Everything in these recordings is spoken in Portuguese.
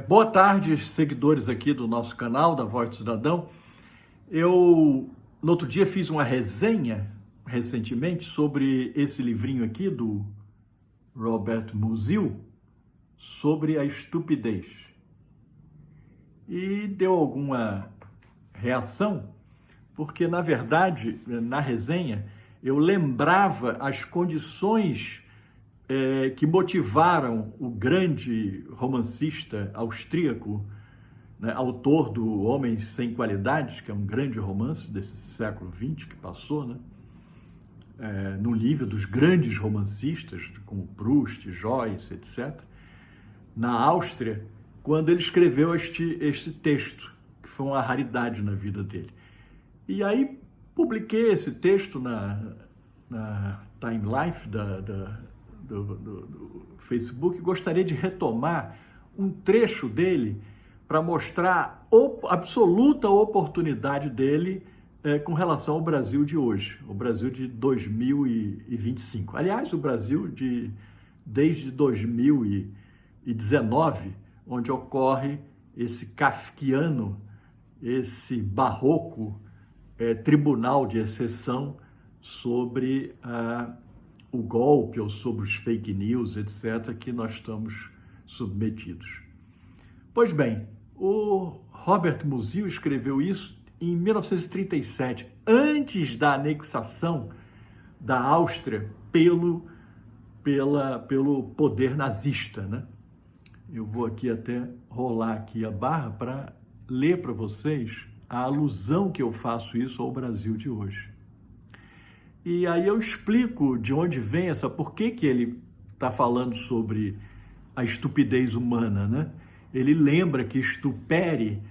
Boa tarde, seguidores aqui do nosso canal, da Voz do Cidadão. Eu, no outro dia, fiz uma resenha, recentemente, sobre esse livrinho aqui do Robert Musil, sobre a estupidez. E deu alguma reação, porque, na verdade, na resenha, eu lembrava as condições que motivaram o grande romancista austríaco, né, autor do Homens Sem Qualidades, que é um grande romance desse século XX que passou, né, no nível dos grandes romancistas, como Proust, Joyce, etc., na Áustria, quando ele escreveu este texto, que foi uma raridade na vida dele. E aí publiquei esse texto na Time Life do Facebook. Gostaria de retomar um trecho dele para mostrar a absoluta oportunidade dele com relação ao Brasil de hoje, o Brasil de 2025. Aliás, o Brasil desde 2019, onde ocorre esse kafkiano, esse barroco tribunal de exceção sobre o golpe ou sobre os fake news, etc., que nós estamos submetidos. Pois bem, o Robert Musil escreveu isso em 1937, antes da anexação da Áustria pelo poder nazista, né? Eu vou aqui até rolar aqui a barra para ler para vocês a alusão que eu faço isso ao Brasil de hoje. E aí eu explico de onde vem por que ele está falando sobre a estupidez humana, né? Ele lembra que stupere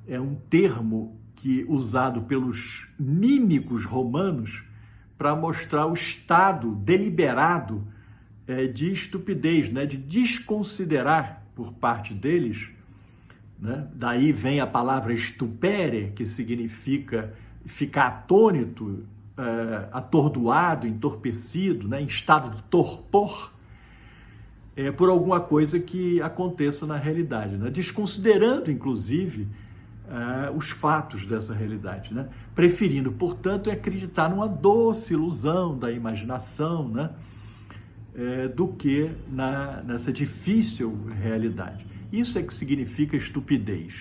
é um termo usado pelos mímicos romanos para mostrar o estado deliberado de estupidez, né? De desconsiderar por parte deles, né? Daí vem a palavra stupere, que significa ficar atônito, atordoado, entorpecido, né, em estado de torpor, por alguma coisa que aconteça na realidade, né, desconsiderando, inclusive, os fatos dessa realidade, né, preferindo, portanto, acreditar numa doce ilusão da imaginação, né, do que nessa difícil realidade. Isso é que significa estupidez,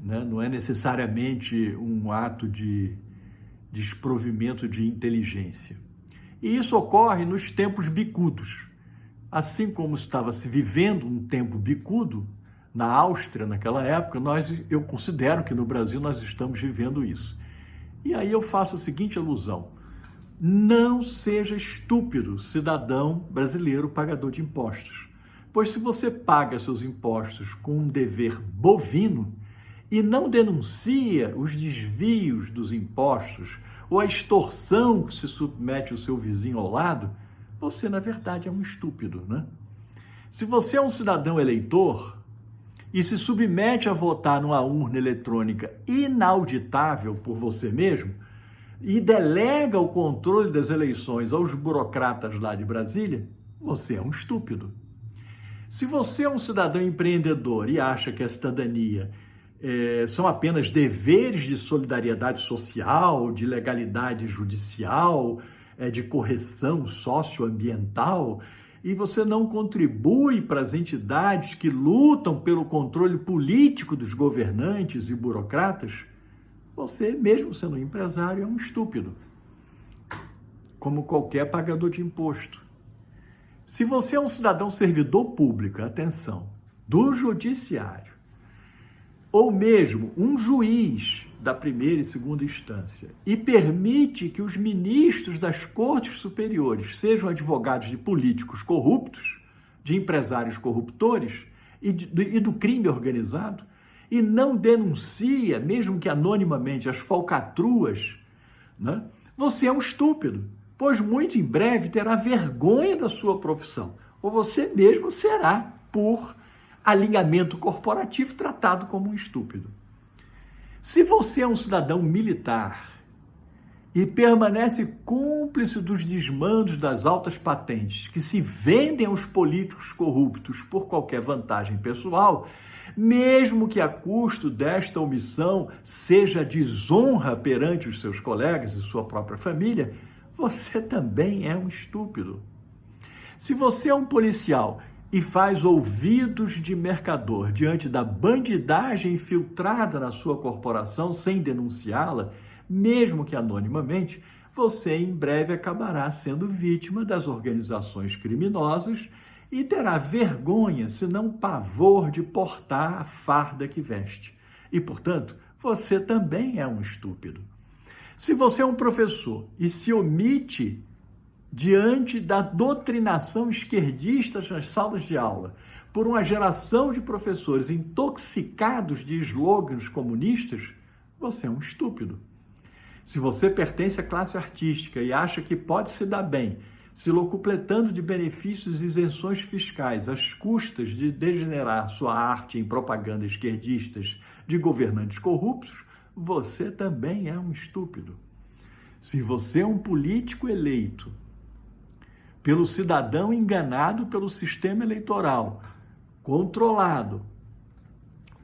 né? Não é necessariamente um ato de desprovimento de inteligência. E isso ocorre nos tempos bicudos. Assim como estava se vivendo um tempo bicudo na Áustria naquela época, eu considero que no Brasil nós estamos vivendo isso. E aí eu faço a seguinte alusão: não seja estúpido, cidadão brasileiro pagador de impostos. Pois se você paga seus impostos com um dever bovino, e não denuncia os desvios dos impostos ou a extorsão que se submete o seu vizinho ao lado, você, na verdade, é um estúpido, né? Se você é um cidadão eleitor e se submete a votar numa urna eletrônica inauditável por você mesmo e delega o controle das eleições aos burocratas lá de Brasília, você é um estúpido. Se você é um cidadão empreendedor e acha que a cidadania são apenas deveres de solidariedade social, de legalidade judicial, de correção socioambiental, e você não contribui para as entidades que lutam pelo controle político dos governantes e burocratas, você, mesmo sendo um empresário, é um estúpido, como qualquer pagador de imposto. Se você é um cidadão servidor público, atenção, do judiciário, ou mesmo um juiz da primeira e segunda instância, e permite que os ministros das cortes superiores sejam advogados de políticos corruptos, de empresários corruptores e do crime organizado, e não denuncia, mesmo que anonimamente, as falcatruas, né? Você é um estúpido, pois muito em breve terá vergonha da sua profissão, ou você mesmo será, por alinhamento corporativo, tratado como um estúpido. Se você é um cidadão militar e permanece cúmplice dos desmandos das altas patentes que se vendem aos políticos corruptos por qualquer vantagem pessoal, mesmo que a custo desta omissão seja desonra perante os seus colegas e sua própria família, você também é um estúpido. Se você é um policial e faz ouvidos de mercador diante da bandidagem infiltrada na sua corporação sem denunciá-la, mesmo que anonimamente, você em breve acabará sendo vítima das organizações criminosas e terá vergonha, se não pavor, de portar a farda que veste. E, portanto, você também é um estúpido. Se você é um professor e se omite diante da doutrinação esquerdista nas salas de aula por uma geração de professores intoxicados de slogans comunistas, você é um estúpido. Se você pertence à classe artística e acha que pode se dar bem, se locupletando de benefícios e isenções fiscais às custas de degenerar sua arte em propaganda esquerdistas de governantes corruptos, você também é um estúpido. Se você é um político eleito pelo cidadão enganado pelo sistema eleitoral, controlado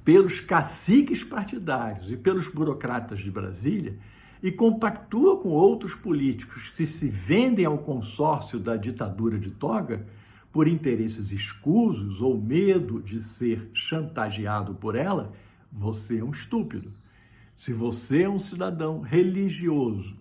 pelos caciques partidários e pelos burocratas de Brasília, e compactua com outros políticos que se vendem ao consórcio da ditadura de toga por interesses escusos ou medo de ser chantageado por ela, você é um estúpido. Se você é um cidadão religioso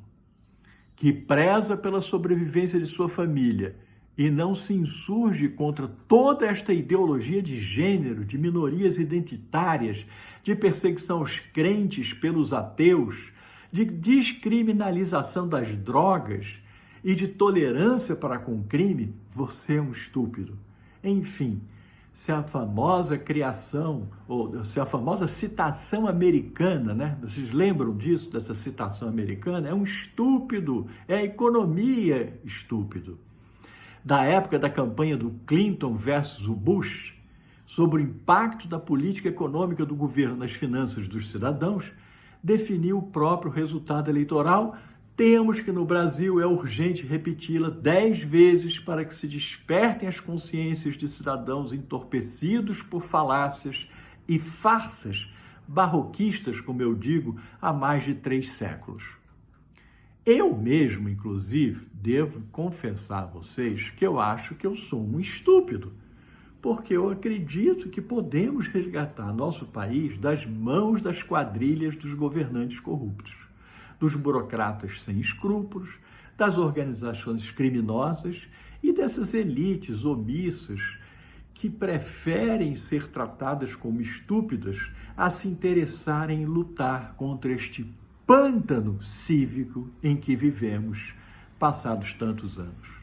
que preza pela sobrevivência de sua família e não se insurge contra toda esta ideologia de gênero, de minorias identitárias, de perseguição aos crentes pelos ateus, de descriminalização das drogas e de tolerância para com o crime, você é um estúpido. Enfim, se a famosa criação, ou se a famosa citação americana, né? Vocês lembram disso, dessa citação americana? É um estúpido, é a economia estúpido. Da época da campanha do Clinton versus o Bush, sobre o impacto da política econômica do governo nas finanças dos cidadãos, definiu o próprio resultado eleitoral. Temos que no Brasil é urgente repeti-la 10 vezes para que se despertem as consciências de cidadãos entorpecidos por falácias e farsas barroquistas, como eu digo, há mais de 3 séculos. Eu mesmo, inclusive, devo confessar a vocês que eu acho que eu sou um estúpido, porque eu acredito que podemos resgatar nosso país das mãos das quadrilhas dos governantes corruptos, dos burocratas sem escrúpulos, das organizações criminosas e dessas elites omissas que preferem ser tratadas como estúpidas a se interessarem em lutar contra este pântano cívico em que vivemos passados tantos anos.